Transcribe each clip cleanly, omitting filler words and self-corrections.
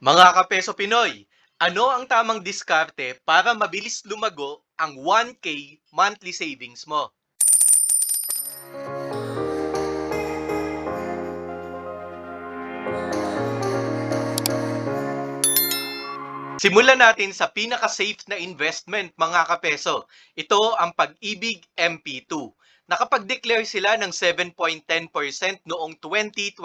Mga kapeso Pinoy, ano ang tamang diskarte para mabilis lumago ang 1K monthly savings mo? Simulan natin sa pinaka-safe na investment mga kapeso. Ito ang Pag-ibig MP2. Nakapag-declare sila ng 7.10% noong 2024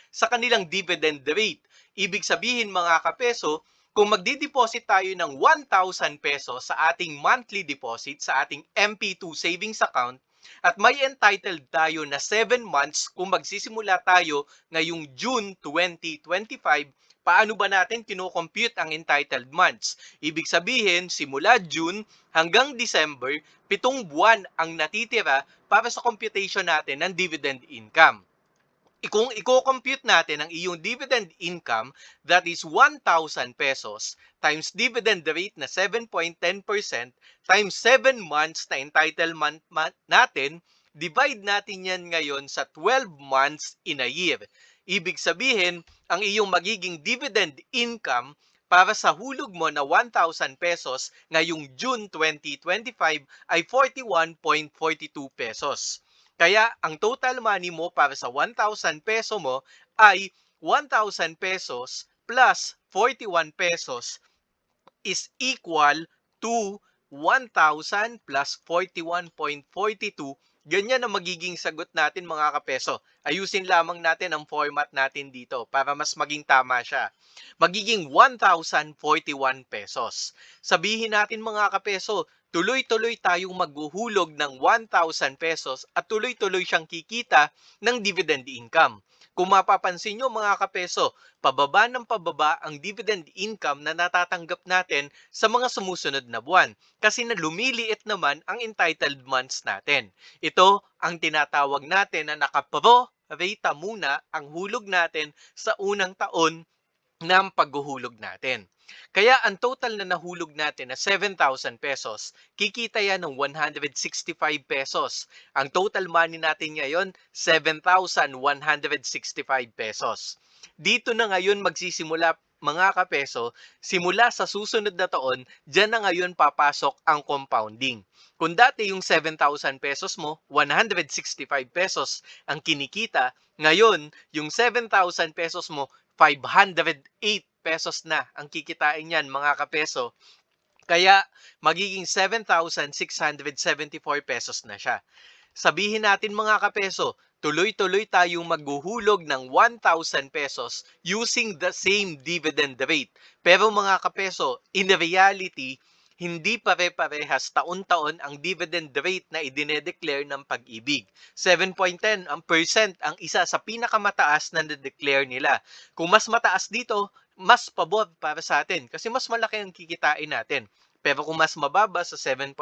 sa kanilang dividend rate. Ibig sabihin mga kapeso, kung magdi-deposit tayo ng 1,000 pesos sa ating monthly deposit sa ating MP2 savings account, at may entitled tayo na 7 months kung magsisimula tayo ngayong June 2025. Paano ba natin kinocompute ang entitled months? Ibig sabihin, simula June hanggang December, 7 buwan ang natitira para sa computation natin ng dividend income. Kung i-compute natin ang iyong dividend income, that is 1,000 pesos times dividend rate na 7.10% times 7 months na entitlement natin, divide natin yan ngayon sa 12 months in a year. Ibig sabihin, ang iyong magiging dividend income para sa hulog mo na 1,000 pesos ngayong June 2025 ay 41.42 pesos. Kaya ang total money mo para sa 1,000 peso mo ay 1,000 pesos plus 41 pesos is equal to 1,000 plus 41.42. Ganyan ang magiging sagot natin mga kapeso. Ayusin lamang natin ang format natin dito para mas maging tama siya. Magiging 1,041 pesos. Sabihin natin mga kapeso, tuloy-tuloy tayong maghuhulog ng 1,000 pesos at tuloy-tuloy siyang kikita ng dividend income. Kung mapapansin nyo mga kapeso, pababa ng pababa ang dividend income na natatanggap natin sa mga sumusunod na buwan kasi na lumiliit naman ang entitled months natin. Ito ang tinatawag natin na nakapro-rata muna ang hulog natin sa unang taon ng paghuhulog natin. Kaya ang total na nahulog natin na 7,000 pesos, kikita yan ng 165 pesos. Ang total money natin ngayon, 7,165 pesos. Dito na ngayon magsisimula mga kapeso, simula sa susunod na taon, dyan na ngayon papasok ang compounding. Kung dati yung 7,000 pesos mo, 165 pesos ang kinikita, ngayon yung 7,000 pesos mo, 508 pesos na ang kikitain yan mga kapeso. Kaya magiging 7,674 pesos na siya. Sabihin natin mga kapeso, tuloy-tuloy tayong maghuhulog ng 1,000 pesos using the same dividend rate. Pero mga kapeso, in reality, hindi pare-parehas taon-taon ang dividend rate na idinedeclare ng Pag-ibig. 7.10% ang isa sa pinakamataas na na-declare nila. Kung mas mataas dito, mas pabor para sa atin kasi mas malaki ang kikitain natin. Pero kung mas mababa sa 7.10%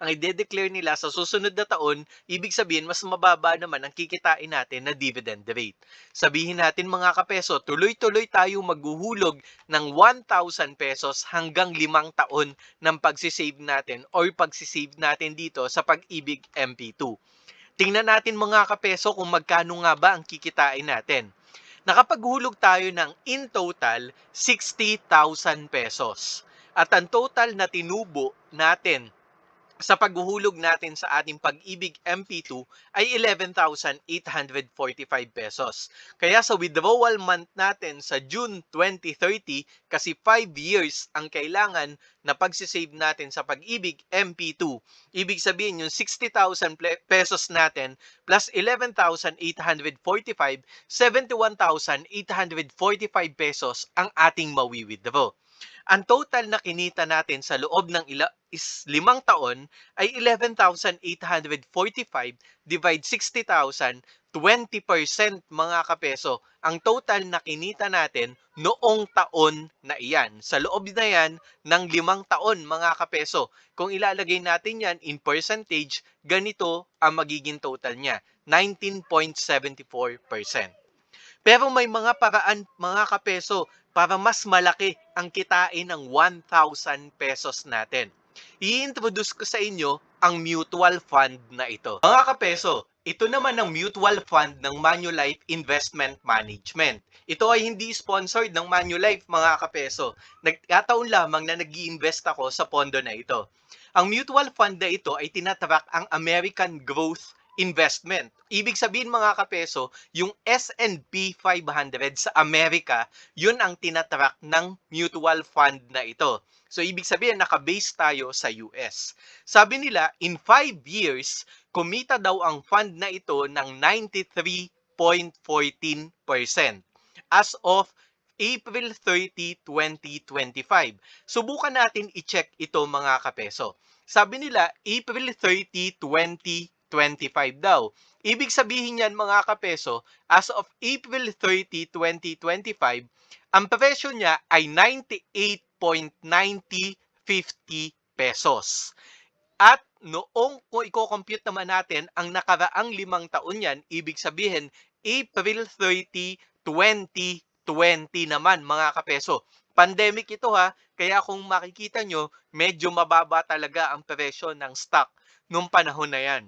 ang i-declare nila sa susunod na taon, ibig sabihin mas mababa naman ang kikitain natin na dividend rate. Sabihin natin mga kapeso, tuloy-tuloy tayo maghuhulog ng 1,000 pesos hanggang 5 taon ng pagsisave natin or pagsisave natin dito sa Pag-ibig MP2. Tingnan natin mga kapeso kung magkano nga ba ang kikitain natin. Nakapaghulog tayo ng in total 60,000 pesos. At ang total na tinubo natin sa paghuhulog natin sa ating Pag-ibig MP2 ay 11,845 pesos. Kaya sa withdrawal month natin sa June 2030, kasi 5 years ang kailangan na pagsisave natin sa Pag-ibig MP2. Ibig sabihin yung 60,000 pesos natin plus 11,845, 71,845 pesos ang ating mawi-withdraw. Ang total na kinita natin sa loob ng 5 taon ay 11,845 divide 60,000, 20% mga kapeso. Ang total na kinita natin noong taon na iyan. Sa loob na yan ng 5 taon mga kapeso. Kung ilalagay natin yan in percentage, ganito ang magiging total niya. 19.74%. Pero may mga paraan mga kapeso para mas malaki ang kitain ng 1,000 pesos natin. I-introduce ko sa inyo ang mutual fund na ito. Mga kapeso, ito naman ang mutual fund ng Manulife Investment Management. Ito ay hindi sponsored ng Manulife, mga kapeso. Nagkataon lamang na nag-i-invest ako sa pondo na ito. Ang mutual fund na ito ay tinatrack ang American Growth Investment. Ibig sabihin, mga kapeso, yung S&P 500 sa Amerika, yun ang tinatrack ng mutual fund na ito. So, ibig sabihin, nakabase tayo sa US. Sabi nila, in 5 years, kumita daw ang fund na ito ng 93.14% as of April 30, 2025. Subukan natin i-check ito, mga kapeso. Sabi nila, April 30, 2025 daw. Ibig sabihin yan, mga kapeso, as of April 30, 2025, ang presyo niya ay 98.9050 pesos. At noong kung i-compute naman natin ang nakaraang 5 taon yan, ibig sabihin April 30, 2020 naman, mga kapeso. Pandemic ito ha, kaya kung makikita nyo, medyo mababa talaga ang presyo ng stock nung panahon na yan.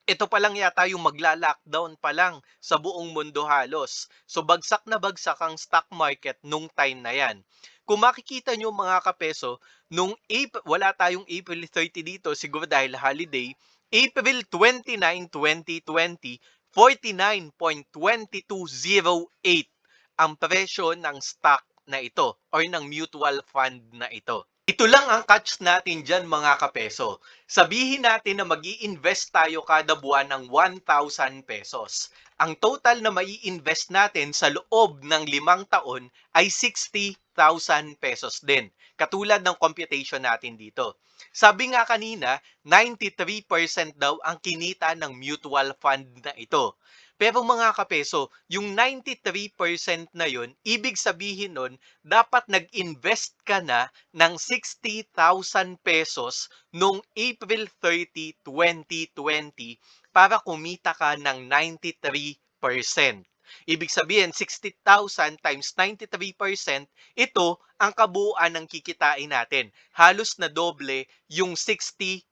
Ito pa lang yata yung magla-lockdown pa lang sa buong mundo halos. So bagsak na bagsak ang stock market nung time na yan. Kung makikita nyo, mga kapeso, nung wala tayong April 30 dito, siguro dahil holiday, April 29, 2020, 49.2208 ang presyo ng stock na ito or ng mutual fund na ito. Ito lang ang catch natin dyan, mga kapeso. Sabihin natin na mag-i-invest tayo kada buwan ng 1,000 pesos. Ang total na mai-invest natin sa loob ng 5 taon ay 60,000 pesos din. Katulad ng computation natin dito. Sabi nga kanina, 93% daw ang kinita ng mutual fund na ito. Pero mga kapeso, yung 93% na yun, ibig sabihin nun, dapat nag-invest ka na ng 60,000 pesos noong April 30, 2020 para kumita ka ng 93%. Ibig sabihin, 60,000 times 93%, ito ang kabuuan ng kikitain natin. Halos na doble yung 60,000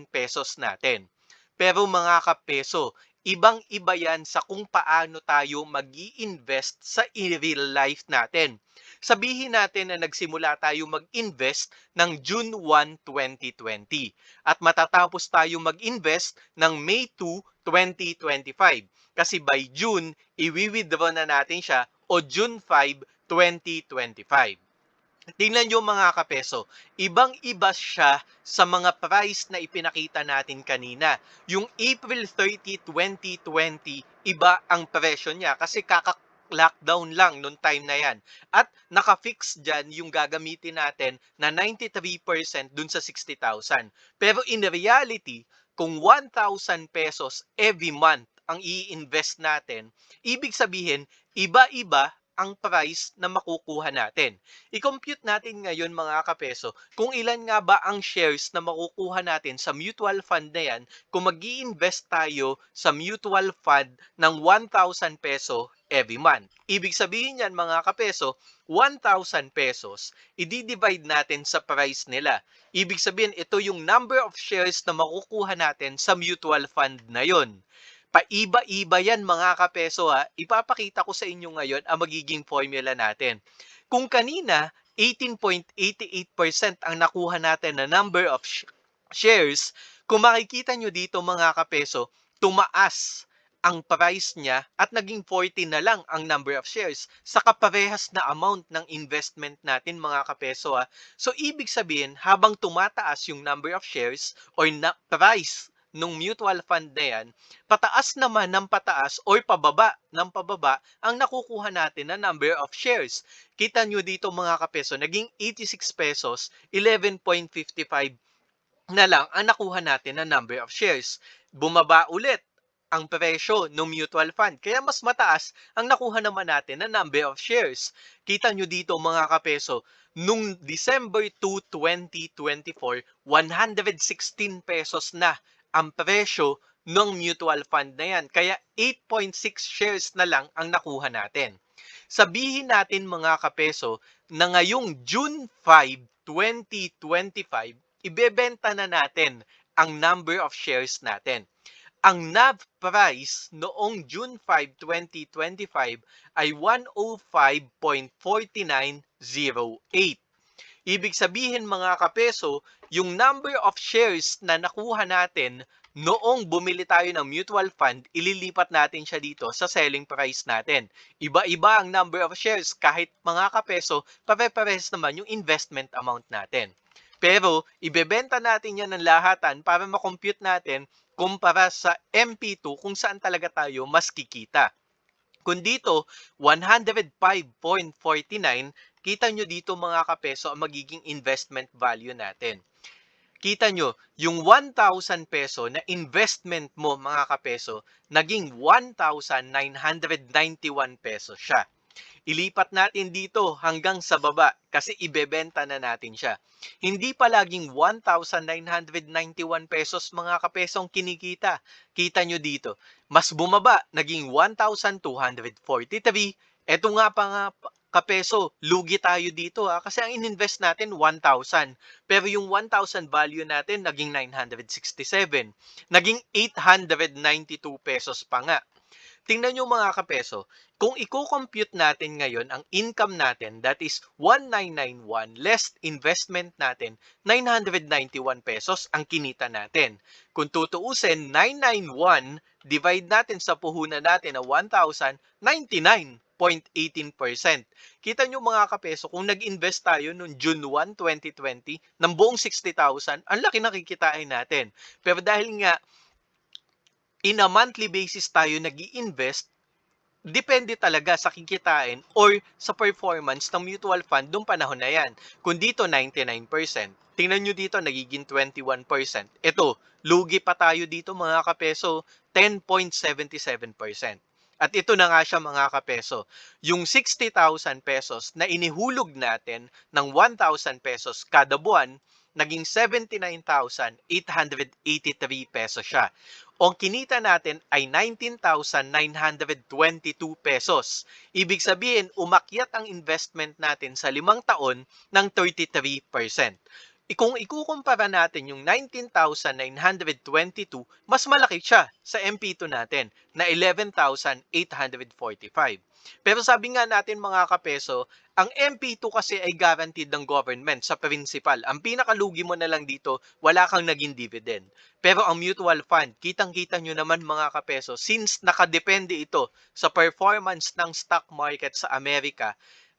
pesos natin. Pero mga kapeso, ibang-iba yan sa kung paano tayo mag-i-invest sa real life natin. Sabihin natin na nagsimula tayo mag-invest ng June 1, 2020 at matatapos tayo mag-invest ng May 2, 2025. Kasi by June, i-withdraw na natin siya o June 5, 2025. Tingnan nyo, mga kapeso, ibang-iba siya sa mga price na ipinakita natin kanina. Yung April 30, 2020, iba ang presyo niya kasi lockdown lang noong time na yan. At naka-fix dyan yung gagamitin natin na 93% dun sa 60,000. Pero in reality, kung 1,000 pesos every month ang i-invest natin, ibig sabihin, iba-iba ang price na makukuha natin. I-compute natin ngayon, mga kapeso, kung ilan nga ba ang shares na makukuha natin sa mutual fund na yan kung mag-i-invest tayo sa mutual fund ng 1,000 peso every month. Ibig sabihin yan, mga kapeso, 1,000 pesos, i-divide natin sa price nila. Ibig sabihin, ito yung number of shares na makukuha natin sa mutual fund na yon. Paiba-iba yan, mga kapeso ha. Ipapakita ko sa inyo ngayon ang magiging formula natin. Kung kanina, 18.88% ang nakuha natin na number of shares, kung makikita nyo dito, mga kapeso, tumaas ang price niya at naging 40 na lang ang number of shares sa kaparehas na amount ng investment natin, mga kapeso ha. So, ibig sabihin, habang tumataas yung number of shares or price nung mutual fund na yan, pataas naman ng pataas or pababa ng pababa ang nakukuha natin na number of shares. Kita nyo dito, mga kapeso, naging 86 pesos, 11.55 na lang ang nakuha natin na number of shares. Bumaba ulit ang presyo ng mutual fund. Kaya mas mataas ang nakuha naman natin na number of shares. Kita nyo dito, mga kapeso, nung December 2, 2024, 116 pesos na ang presyo ng mutual fund na yan. Kaya 8.6 shares na lang ang nakuha natin. Sabihin natin, mga kapeso, na ngayong June 5, 2025, ibebenta na natin ang number of shares natin. Ang NAV price noong June 5, 2025 ay 105.4908. Ibig sabihin mga kapeso, yung number of shares na nakuha natin noong bumili tayo ng mutual fund, ililipat natin siya dito sa selling price natin. Iba-iba ang number of shares kahit mga kapeso, pare-pares naman yung investment amount natin. Pero ibebenta natin yan ng lahatan para makompute natin kumpara sa MP2 kung saan talaga tayo mas kikita. Kung dito, 105.49, kita nyo dito mga kapeso ang magiging investment value natin. Kita nyo, yung 1,000 peso na investment mo mga kapeso, naging 1,991 pesos siya. Ilipat natin dito hanggang sa baba kasi ibebenta na natin siya. Hindi palaging 1,991 pesos mga kapesong kinikita. Kita nyo dito. Mas bumaba, naging 1,243. Ito nga pa nga kapeso, lugi tayo dito kasi ang ininvest natin 1,000. Pero yung 1,000 value natin naging 967. Naging 892 pesos pa nga. Tingnan nyo mga kapeso, kung i-compute natin ngayon ang income natin, that is 1,991 less investment natin, 991 pesos ang kinita natin. Kung tutuusin, 991 divide natin sa puhunan natin na 1,000, 99.18%. Kita nyo mga kapeso, kung nag-invest tayo noong June 1, 2020 ng buong 60,000, ang laki na kikitain natin. Pero dahil nga in a monthly basis tayo nag-i-invest, depende talaga sa kikitain or sa performance ng mutual fund noong panahon na yan. Kung dito 99%, tingnan nyo dito nagiging 21%. Ito, lugi pa tayo dito mga kapeso, 10.77%. At ito na nga siya mga kapeso, yung 60,000 pesos na inihulog natin ng 1,000 pesos kada buwan, naging 79,883 pesos siya. O kinita natin ay 19,922 pesos. Ibig sabihin, umakyat ang investment natin sa 5 taon ng 33%. Kung ikukumpara natin yung 19,922, mas malaki siya sa MP2 natin na 11,845. Pero sabi nga natin mga kapeso, ang MP2 kasi ay guaranteed ng government sa principal. Ang pinakalugi mo na lang dito, wala kang naging dividend. Pero ang mutual fund, kitang-kita nyo naman mga kapeso, since nakadepende ito sa performance ng stock market sa Amerika,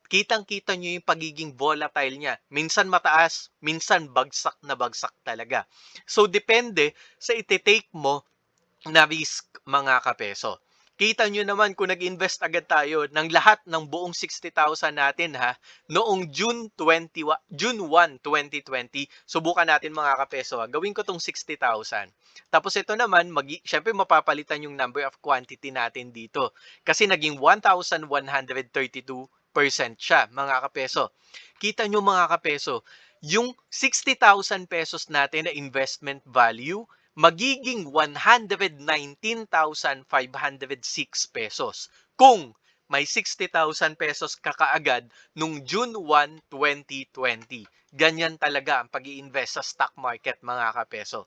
kitang-kita nyo yung pagiging volatile niya. Minsan mataas, minsan bagsak na bagsak talaga. So, depende sa iti-take mo na risk mga kapeso. Kita nyo naman kung nag-invest agad tayo ng lahat ng buong 60,000 natin noong June 1, 2020, subukan natin mga kapeso gawin ko tong 60,000. Tapos ito naman, syempre mapapalitan yung number of quantity natin dito. Kasi naging 1,132% siya mga kapeso. Kita nyo mga kapeso, yung 60,000 pesos natin na investment value, magiging 119,506 pesos kung may 60,000 pesos ka kaagad nung June 1, 2020. Ganyan talaga ang pag-i-invest sa stock market mga kapeso.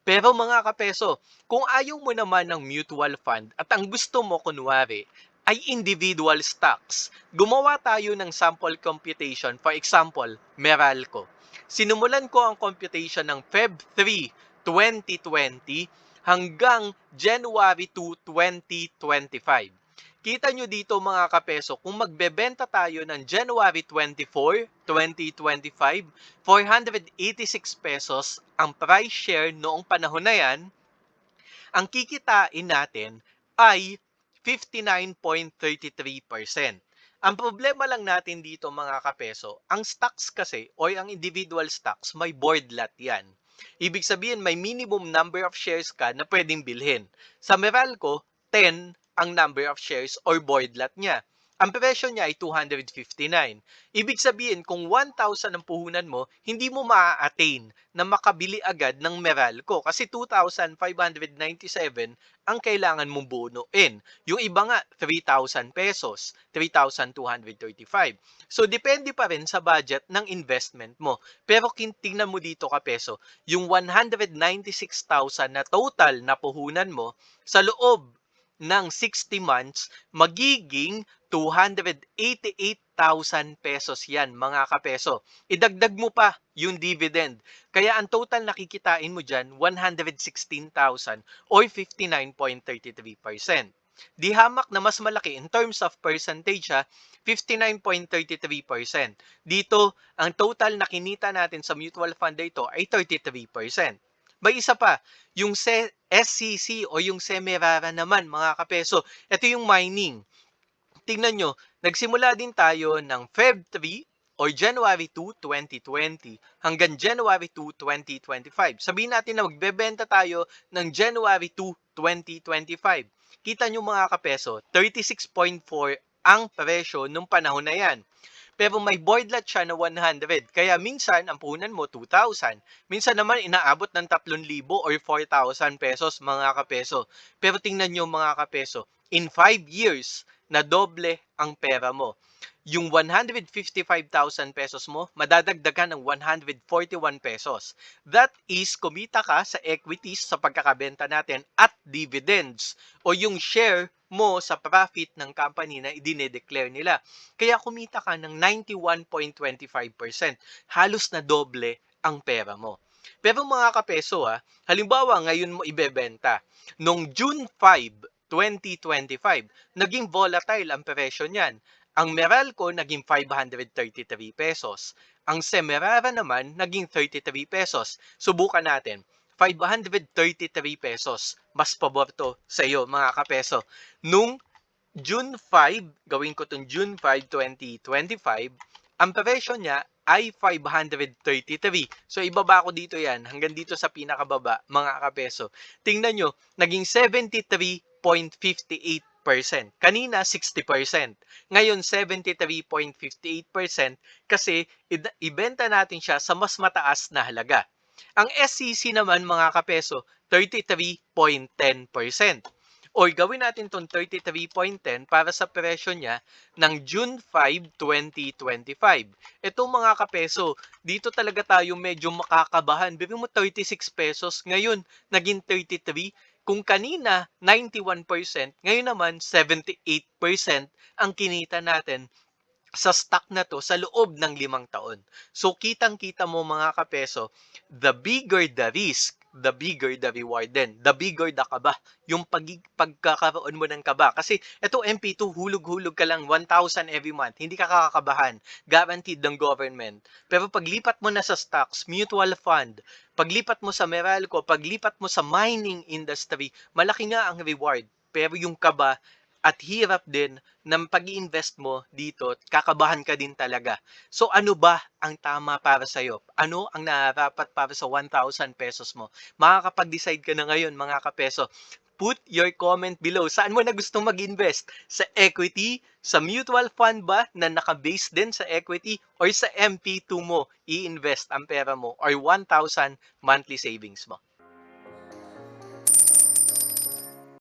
Pero mga kapeso, kung ayaw mo naman ng mutual fund at ang gusto mo kunwari ay individual stocks, gumawa tayo ng sample computation, for example, Meralco. Sinumulan ko ang computation ng Feb 3, 2020 hanggang January 2, 2025. Kita nyo dito mga kapeso, kung magbebenta tayo ng January 24, 2025, 486 pesos ang price share noong panahon na yan, ang kikitain natin ay 59.33%. Ang problema lang natin dito mga kapeso, ang stocks kasi o ang individual stocks may board lot yan. Ibig sabihin may minimum number of shares ka na pwedeng bilhin. Sa Meralco, 10 ang number of shares or board lot niya. Ang presyo niya ay 259. Ibig sabihin, kung 1,000 ang puhunan mo, hindi mo maa-attain na makabili agad ng Meralco kasi 2,597 ang kailangan mong bunuin. Yung iba nga, 3,000 pesos, 3,235. So, depende pa rin sa budget ng investment mo. Pero tingnan mo dito ka peso, yung 196,000 na total na puhunan mo sa loob ng 60 months, magiging 288,000 pesos yan, mga kapeso. Idagdag mo pa yung dividend. Kaya ang total nakikitain mo dyan, 116,000 or 59.33%. Di hamak na mas malaki in terms of percentage 59.33%. Dito, ang total na kinita natin sa mutual fund ito ay 33%. May isa pa, yung SCC o yung Semirara naman, mga kapeso. Ito yung mining. Tingnan nyo, nagsimula din tayo ng Feb 3 or January 2, 2020 hanggang January 2, 2025. Sabihin natin na magbebenta tayo ng January 2, 2025. Kita nyo mga kapeso, 36.4 ang presyo nung panahon na yan. Pero may void lot siya na 100. Kaya minsan, ang puhunan mo, 2,000. Minsan naman, inaabot ng 3,000 or 4,000 pesos, mga kapeso. Pero tingnan nyo, mga kapeso, in 5 years, na doble ang pera mo. Yung 155,000 pesos mo, madadagdagan ng 141 pesos. That is, kumita ka sa equities sa pagkakabenta natin at dividends o yung share mo sa profit ng company na idinedeclare nila. Kaya kumita ka ng 91.25%. Halos na doble ang pera mo. Pero mga kapeso halimbawa ngayon mo ibebenta. Noong June 5, 2025, naging volatile ang presyo niyan. Ang Meralco naging 533 pesos. Ang Semirara naman naging 33 pesos. Subukan natin. 533 pesos. Mas pabor to sa iyo, mga kapeso. Nung June 5, gawin ko itong June 5, 2025, ang presyo niya ay 533. So, ibaba ko dito yan, hanggang dito sa pinakababa, mga kapeso. Tingnan nyo, naging 73.58%. Kanina, 60%. Ngayon, 73.58% kasi ibenta natin siya sa mas mataas na halaga. Ang SCC naman, mga kapeso, 33.10%. Or gawin natin itong 33.10 para sa presyo niya ng June 5, 2025. Ito mga kapeso, dito talaga tayo medyo makakabahan. Bigyan mo 36 pesos, ngayon naging 33. Kung kanina 91%, ngayon naman 78% ang kinita natin sa stock na to sa loob ng 5 taon. So, kitang-kita mo mga kapeso, the bigger the risk, the bigger the reward din. The bigger the kaba. Yung pagkakaroon mo ng kaba. Kasi ito MP2, hulog-hulog ka lang 1,000 every month. Hindi ka kakakabahan. Guaranteed ng government. Pero paglipat mo na sa stocks, mutual fund, paglipat mo sa Meralco, paglipat mo sa mining industry, malaki nga ang reward. Pero yung kaba, at hirap din ng pag-i-invest mo dito, kakabahan ka din talaga. So ano ba ang tama para sa'yo? Ano ang nararapat para sa 1,000 pesos mo? Makakapag-decide ka na ngayon, mga kapeso. Put your comment below. Saan mo na gustong mag-invest? Sa equity? Sa mutual fund ba na naka-base din sa equity? Or sa MP2 mo i-invest ang pera mo? Or 1,000 monthly savings mo?